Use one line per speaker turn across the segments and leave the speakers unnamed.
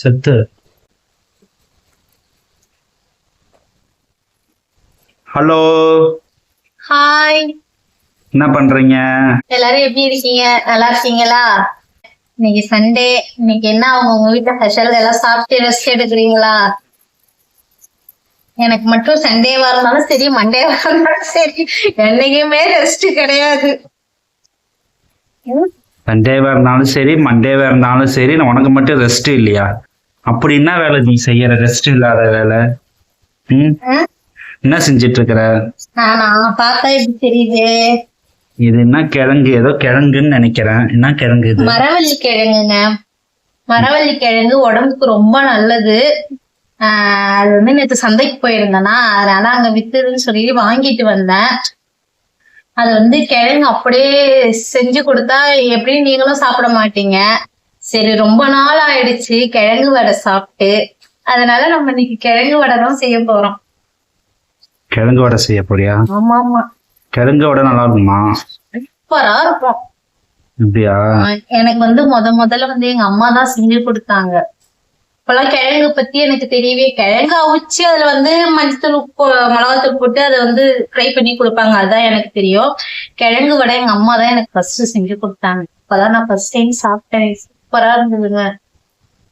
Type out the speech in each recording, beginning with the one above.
செத்து. Hello,
hi,
என்ன பண்றீங்க?
எல்லாரும் எப்படி இருக்கீங்க? நல்லா இருக்கீங்களா? இன்னைக்கு சண்டே. இன்னைக்கு என்ன உங்க வீட்டுல ஸ்பெஷல்? எல்லாம் சாப்பிட்டு ரெஸ்ட் எடுக்கிறீங்களா? எனக்கு மட்டும் சண்டேவா இருந்தாலும் சரி, மண்டேவா இருந்தாலும் சரி, என்னைக்குமே ரெஸ்ட் கிடையாது.
சண்டேவா இருந்தாலும் சரி, மண்டேவா இருந்தாலும் சரி, உனக்கு மட்டும் ரெஸ்ட் இல்லையா? அப்படி என்ன வேலை நீ செய்யற ரெஸ்ட் இல்லாத வேலை? என்ன செஞ்சிட்டு இருக்கிற?
நானா? பார்த்தா எப்படி தெரியுது?
இது என்ன கிழங்கு? ஏதோ கிழங்குன்னு நினைக்கிறேன். என்ன கிழங்கு இது?
மரவள்ளி கிழங்குங்க. மரவள்ளி கிழங்கு உடம்புக்கு ரொம்ப நல்லது. அது வந்து நேற்று சந்தைக்கு போயிருந்தேன்னா, அதனால அங்க வித்துதுன்னு சொல்லி வாங்கிட்டு வந்தேன். அது வந்து கிழங்கு அப்படியே செஞ்சு கொடுத்தா எப்படி நீங்களும் சாப்பிட மாட்டீங்க. சரி, ரொம்ப நாள் ஆயிடுச்சு கிழங்கு வடை சாப்பிட்டு. அதனால நம்ம இன்னைக்கு கிழங்கு வடை தான் செய்ய போறோம்.
கிழங்கு வடை செய்ய போறியா?
ஆமா ஆமா.
கிழங்கு வடை நல்லா இருக்குமா?
சூப்பரா இருக்கும்.
அப்படியா?
எனக்கு வந்து முதல்ல வந்து எங்க அம்மா தான் செஞ்சு கொடுத்தாங்க. இப்பெல்லாம் கிழங்கு பத்தி எனக்கு தெரியவே. கிழங்கு அவிச்சு அதுல வந்து மஞ்சள் உப்பு மிளகாத்தூள் போட்டு அதை வந்து ஃப்ரை பண்ணி கொடுப்பாங்க, அதுதான் எனக்கு தெரியும். கிழங்கு வடை எங்க அம்மா தான் எனக்கு ஃபர்ஸ்ட் செஞ்சு கொடுத்தாங்க. இப்பதான் நான் ஃபர்ஸ்ட் டைம் சாப்பிட்டேன். சூப்பரா இருந்ததுங்க.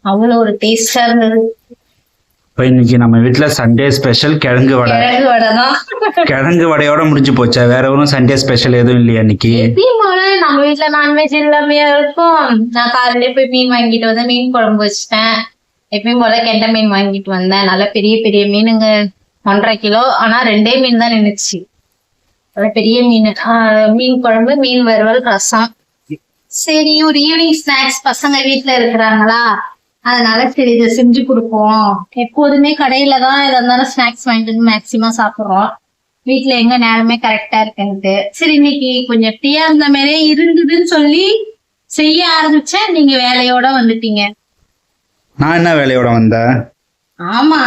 அவ்வளவு ஒரு டேஸ்டா இருந்தது.
இப்ப இன்னைக்கு நம்ம வீட்டுல சண்டே ஸ்பெஷல் கிழங்கு வடை.
கிழங்கு வடை தான்.
கிழங்கு வடையோட முடிஞ்சு போச்சா? வேற ஒன்றும் சண்டே ஸ்பெஷல் எதுவும் இல்லையா இன்னைக்கு?
நம்ம வீட்டுல நான்வெஜ் எல்லாமே இருக்கும். நான் காலையில போய் மீன் வாங்கிட்டு வந்து மீன் குழம்பு வச்சுட்டேன். எப்பயும் போல கெண்டை மீன் வாங்கிட்டு வந்தேன். நல்ல பெரிய பெரிய மீனுங்க, 1.5 கிலோ. ஆனா 2 மீன் தான் நின்னுச்சு. நல்ல பெரிய மீன். மீன் குழம்பு, மீன் வறுவல், ரசம். சரி, ஒரு ஈவினிங் ஸ்நாக்ஸ். பசங்க வீட்டுல இருக்கிறாங்களா, அதனால சரி இதை செஞ்சு கொடுப்போம். எப்போதுமே கடையில தான் எதா இருந்தாலும் ஸ்நாக்ஸ் வாங்கிட்டு வந்து மேக்சிமம் சாப்பிடுறோம். வீட்டுல எங்க நேரமே கரெக்டா இருக்குன்ட்டு சரி இன்னைக்கு கொஞ்சம் ஃப்ரீயா இருந்த மாதிரியே இருந்ததுன்னு சொல்லி செய்ய ஆரம்பிச்சேன். நீங்க வேலையோட வந்துட்டீங்க.
நான் என்ன வேலையோட வந்தேன்?
ஆமா,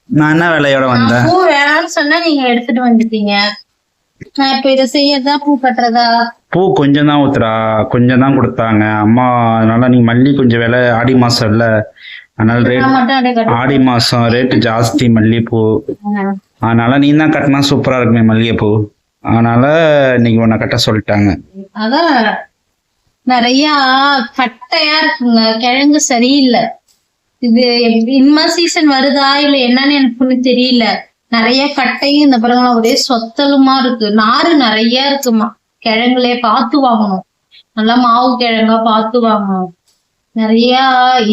நான் என்ன வேலையோட வந்தேன்?
பூ வேணாம்னு சொன்னா நீங்க எடுத்துட்டு வந்துட்டீங்க. நான் இப்ப இதை செய்யறதா பூ கட்டுறதா?
பூ கொஞ்சம் தான் ஊத்துறா, கொஞ்சம் தான் கொடுத்தாங்க அம்மா. அதனால நீ மல்லி கொஞ்சம் விலை, ஆடி மாசம் இல்ல, அதனால ரேட், ஆடி மாசம் ரேட்டு ஜாஸ்தி மல்லிகைப்பூ. அதனால நீ தான் கட்டினா சூப்பரா இருக்குமே மல்லிகைப்பூ. அதனால இன்னைக்கு உன்னை கட்ட சொல்லிட்டாங்க.
அதான் நிறைய கட்டையா இருக்குங்க. கிழங்கு சரியில்லை. இது இனிமா சீசன் வருதா இல்ல என்னன்னு எனக்கு ஒண்ணு தெரியல. நிறைய கட்டையும் இந்த பிறகு ஒரே சொத்தலுமா இருக்கு. நாறு நிறைய இருக்குமா. கிழங்குலே பார்த்து வாங்கணும். நல்லா மாவு கிழங்கா பார்த்து வாங்கணும். நிறைய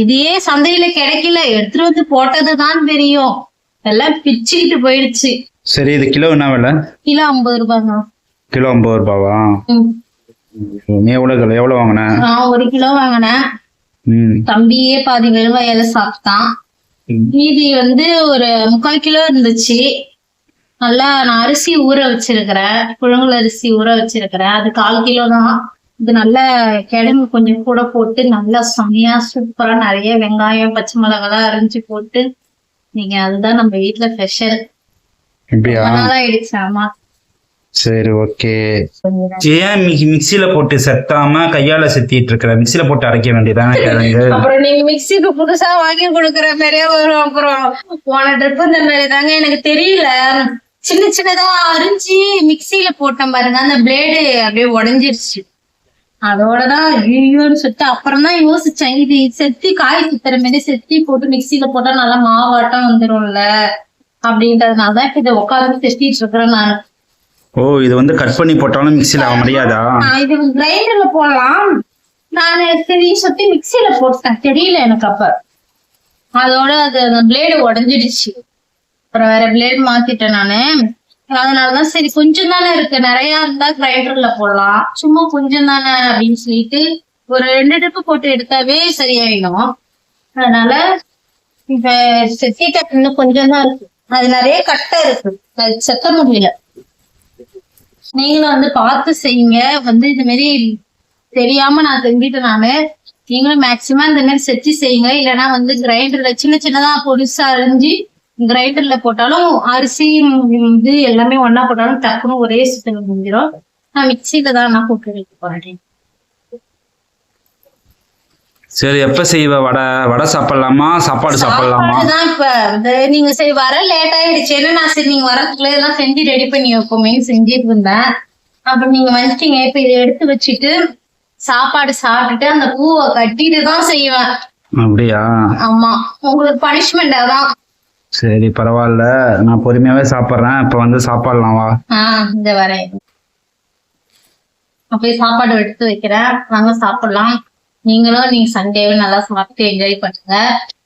இதே சந்தையில கிடைக்கல. எடுத்துட்டு வந்து போட்டதுதான் தெரியும். எல்லாம் பிச்சுக்கிட்டு போயிடுச்சு.
சரி, இது கிலோ என்ன விலை?
கிலோ 50 ரூபாங்க.
கிலோ 50 ரூபாவா? நீ எவ்வளவு வாங்கின?
நான் 1 கிலோ வாங்கினேன். தம்பியே பாதி வெறுவாயில சாப்பிட்டான். மீதி வந்து ஒரு 3/4 கிலோ இருந்துச்சு. நல்லா நான் அரிசி ஊற வச்சிருக்கிறேன். புழுங்கல் அரிசி ஊற வச்சிருக்கிறேன். அது 1/4 கிலோ தான். இது நல்ல கிழங்கு கொஞ்சம் கூட போட்டு நல்லா செமையா சூப்பரா நிறைய வெங்காயம் பச்சை மிளகாய் அரிஞ்சு போட்டு நீங்க அதுதான் நம்ம வீட்டுல ஸ்பெஷல். ஆயிடுச்சு. ஆமா,
சரி, ஓகே. ஏன் மிக்சியில போட்டு செத்தாம கையால செத்திட்டு இருக்கிற? மிக்சியில போட்டு அரைக்க வேண்டியதானே கிழங்கு?
அப்புறம் நீங்க மிக்சிக்கு புதுசா வாங்கி கொடுக்குற மாதிரியே வரும். அப்புறம் போன ட்ரிப் இந்த மாதிரி தாங்க. எனக்கு தெரியல, சின்ன சின்னதா அரிஞ்சு மிக்சியில போட்டேன் பாருங்க, அந்த பிளேடு அப்படியே உடஞ்சிருச்சு. அதோடதான் ஐயோன்னு சொல்லிட்டு அப்புறம் தான் யோசிச்சேன், இது செத்தி காய் சுத்துற மாதிரி செத்தி போட்டு மிக்சியில போட்டா நல்லா மாவாட்டம் வந்துரும்ல அப்படின்றதுனாலதான் இப்ப இதை உட்காந்து செத்திட்டு இருக்கிறேன் நான்.
ஓ, இது வந்து கட் பண்ணி போட்டாலும் மிக்சியில ஆக முடியாதா?
இது கிரைண்டர்ல போடலாம். நான் சரி சுத்தி மிக்சியில போட்டேன், தெரியல எனக்கு அப்ப. அதோட அது அந்த பிளேடு உடஞ்சிடுச்சு. அப்புறம் வேற பிளேடு மாத்திட்டேன் நானு. அதனாலதான் சரி கொஞ்சம் தானே இருக்கு, நிறைய இருந்தா கிரைண்டர்ல போடலாம், சும்மா கொஞ்சம் தானே அப்படின்னு சொல்லிட்டு ஒரு 2 ட்ரிப்பு போட்டு எடுத்தாவே சரியாயிடும். அதனால இப்ப செத்திட்ட இன்னும் கொஞ்சம் தான் இருக்கு. அது நிறைய கட்டை இருக்கு, அது செத்த முடியல. நீங்களும் வந்து பார்த்து செய்யுங்க. வந்து இந்த மாதிரி தெரியாம நான் செஞ்சுட்டேன் நானு. நீங்களும் மேக்சிமம் இந்த மாதிரி செஞ்சு செய்யுங்க. இல்லைன்னா வந்து கிரைண்டர்ல சின்ன சின்னதா பொடிசா அரிஞ்சு கிரைண்டர்ல போட்டாலும் அரிசி இது எல்லாமே ஒன்னா போட்டாலும் டக்குன்னு ஒரே சுத்தம் முடிஞ்சிடும். நான் மிக்சியில தான் நான் போட்டு வைக்க போறேன்.
சரி, எப்ப செய்வ வடை? வடை சாப்பிடலாமா, சாப்பாடு சாப்பிடலாமா?
சாப்பாடுதான் இப்ப நீங்க சரி வர லேட் ஆயிடுச்சு. ஏன்னா நான் சரி நீங்க வரதுக்குள்ள இதெல்லாம் செஞ்சு ரெடி பண்ணி வைப்போமே செஞ்சுட்டு இருந்தேன். அப்புறம் நீங்க வந்துட்டீங்க. இப்ப இதை எடுத்து வச்சுட்டு சாப்பாடு சாப்பிட்டுட்டு அந்த பூவை கட்டிட்டு தான் செய்வேன்.
அப்படியா?
ஆமா, உங்களுக்கு பனிஷ்மெண்ட் அதான்.
சரி, பரவாயில்ல, நான் பொறுமையாவே சாப்பிடுறேன். இப்ப வந்து சாப்பாடலாம் வா.
இந்த வரேன். அப்படியே சாப்பாடு எடுத்து வைக்கிறேன், வாங்க சாப்பிடலாம். நீங்க சண்டேவை நல்லா சாப்பிட்டு என்ஜாய் பண்ணுங்க.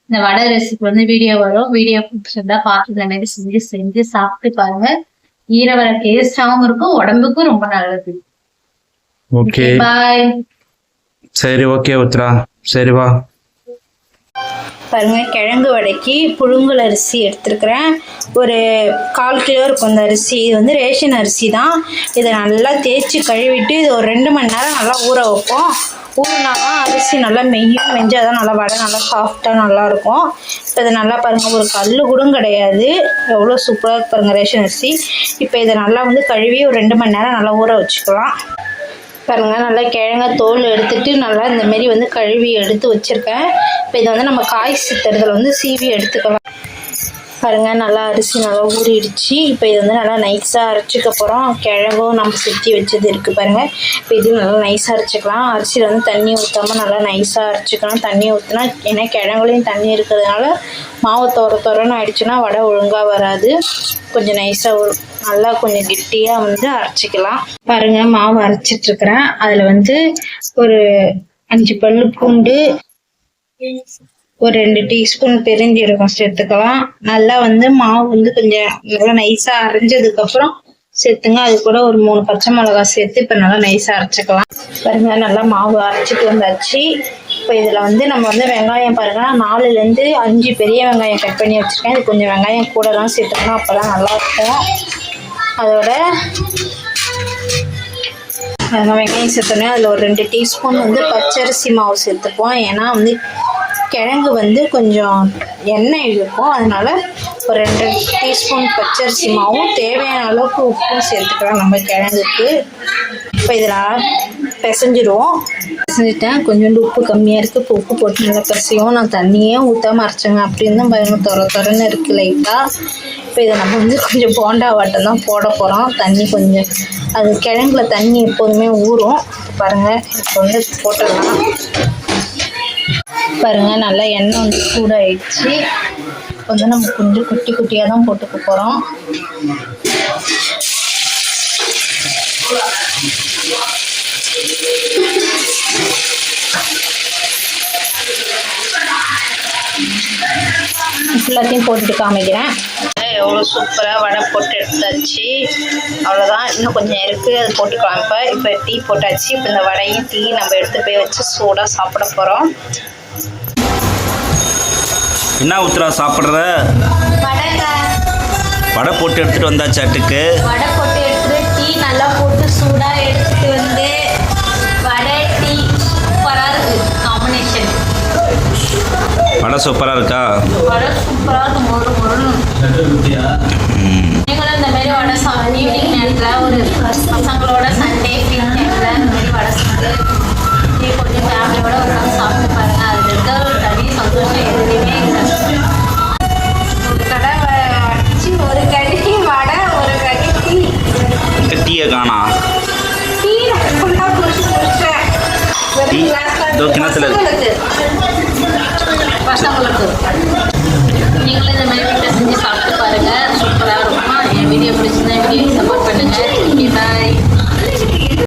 இந்த வடை ரெசிபி வந்து வீடியோ வரும். வீடியோ பிடிச்சிருந்தா பார்த்து செஞ்சு சாப்பிட்டு பாருங்க. ஈர வர டேஸ்டாவும் இருக்கும், உடம்புக்கும் ரொம்ப நல்லது.
Okay
bye.
சரி, ஓகே உத்ரா, சரி வா.
பாருங்க, கிழங்கு வடைக்கு புழுங்கல் அரிசி எடுத்துருக்கிறேன். ஒரு 1/4 கிலோ இருக்கும் இந்த அரிசி. இது வந்து ரேஷன் அரிசி தான். இதை நல்லா தேய்ச்சி கழுவிட்டு இது ஒரு 2 மணி நேரம் நல்லா ஊற வைப்போம். ஊறினாதான் அரிசி நல்லா மெஞ்சாதான் நல்லா வடை நல்லா சாஃப்டாக நல்லாயிருக்கும். இப்போ இதை நல்லா பாருங்கள், ஒரு கல் கூட கிடையாது, எவ்வளோ சூப்பராக பாருங்கள் ரேஷன் அரிசி. இப்போ இதை நல்லா வந்து கழுவி ஒரு 2 மணி நேரம் நல்லா ஊற வச்சுக்கலாம். பாருங்கள், நல்லா கிழங்க தோல் எடுத்துட்டு நல்லா இந்தமாரி வந்து கழுவி எடுத்து வச்சுருக்கேன். இப்போ இதை வந்து நம்ம காய் சித்துறதுல வந்து சீவி எடுத்துக்கலாம். பாருங்கள், நல்லா அரிசி நல்லா ஊறிடுச்சு. இப்போ இது வந்து நல்லா நைஸாக அரைச்சிக்க போகிறோம். கிழங்கும் நம்ம சுற்றி வச்சது இருக்குது பாருங்கள். இப்போ இது நல்லா நைஸாக அரைச்சிக்கலாம். அரிசியில் வந்து தண்ணி ஊற்றாமல் நல்லா நைஸாக அரைச்சிக்கலாம். தண்ணி ஊற்றினா ஏன்னா கிழங்குலையும் தண்ணி இருக்கிறதுனால மாவு தொரன்னு ஆயிடுச்சுன்னா வடை ஒழுங்காக வராது. கொஞ்சம் நைஸாக நல்லா கொஞ்சம் கெட்டியாக வந்து அரைச்சிக்கலாம். பாருங்கள், மாவு அரைச்சிட்ருக்கிறேன். அதில் வந்து ஒரு 5 பல்லு பூண்டு, ஒரு 2 டீஸ்பூன் பெருஞ்சீரகம் சேர்த்துக்கலாம். நல்லா வந்து மாவு வந்து கொஞ்சம் நல்லா நைஸாக அரைஞ்சதுக்கப்புறம் சேர்த்துங்க. அது கூட ஒரு 3 பச்சை மிளகாய் சேர்த்து இப்போ நல்லா நைஸாக அரைச்சிக்கலாம். பாருங்க, நல்லா மாவு அரைச்சிட்டு வந்தாச்சு. இப்போ இதில் வந்து நம்ம வந்து வெங்காயம் பாருங்கன்னா 4லேருந்து 5 பெரிய வெங்காயம் கட் பண்ணி வச்சுருக்கேன். இது கொஞ்சம் வெங்காயம் கூட தான் சேர்த்துக்கணும், அப்போ தான் நல்லாயிருக்கும். அதோட வெங்காயம் சேர்த்தோன்னே அதில் ஒரு 2 டீஸ்பூன் வந்து பச்சரிசி மாவு சேர்த்துப்போம். ஏன்னா வந்து கிழங்கு வந்து கொஞ்சம் எண்ணெய் இருக்கும், அதனால ஒரு 2 டீஸ்பூன் பச்சரிசி மாவும் தேவையான அளவுக்கு உப்பும் சேர்த்துக்கலாம் நம்ம கிழங்குக்கு. இப்போ இதில் பிசைஞ்சிடுவோம். பிசைஞ்சிட்டேன், கொஞ்சோண்டு உப்பு கம்மியாக இருக்குது. இப்போ உப்பு போட்டு நல்லா பிசையும். நான் தண்ணியே ஊற்றாமல் அரைச்சேங்க, அப்படின்னு தான் பாருங்கள் தொரன்னு இருக்குது லைட்டாக. இப்போ இதை நம்ம வந்து கொஞ்சம் போண்டா வாட்டம் தான் போட போகிறோம். தண்ணி கொஞ்சம் அது கிழங்குல தண்ணி எப்போதுமே ஊறும். பாருங்கள், இப்போ வந்து போட்டுடலாம். பாருங்கள், நல்லா எண்ணெய் வந்து சூடாயிடுச்சு. இப்போ வந்து நம்ம கொஞ்சம் குட்டி குட்டியாக தான் போட்டுக்க போகிறோம். எல்லாத்தையும் போட்டுட்டு காமிக்கிறேன். எவ்வளோ சூப்பராக வடை போட்டு எடுத்தாச்சு. அவ்வளோதான், இன்னும் கொஞ்சம் இருக்குது, அது போட்டுக்கலாம். இப்போ டீ போட்டாச்சு. இப்போ இந்த வடையும் டீ நம்ம எடுத்து போய் வச்சு சூடாக சாப்பிட போகிறோம்.
என்ன உத்ரா சாப்பிட்ற? வடை போட்டு எடுத்துட்டு வந்தாச்சு. அட்டுக்கு
வடை போட்டு எடுத்துட்டு டீ நல்லா போட்டு சூடாக எடுத்துட்டு வந்து வடை டீ சூப்பராக இருக்குது காம்பினேஷன்.
வடை சூப்பராக இருக்கா?
வடை சூப்பராக இருக்கும். நீங்களும் இந்த மாதிரி வடை ஈவினிங் நேரத்தில் ஒரு பசங்களோட சண்டே ஃப்ரீ டைமில் இந்த மாதிரி வடை சாப்பிட்டு டீ போட்டு ஃபேமிலியோட உட்காந்து சாப்பிட்டு பாருங்க. அது இருக்க ஒரு தனி சந்தோஷம் எதுலேயுமே இல்லை. ஒரு கடை அடிச்சு ஒரு கடி வடை, ஒரு கடி டீ.
டீயை காணா?
டீ ஃபுல்லாக குடிச்சேன்.
கிணத்துல
பசங்களுக்கு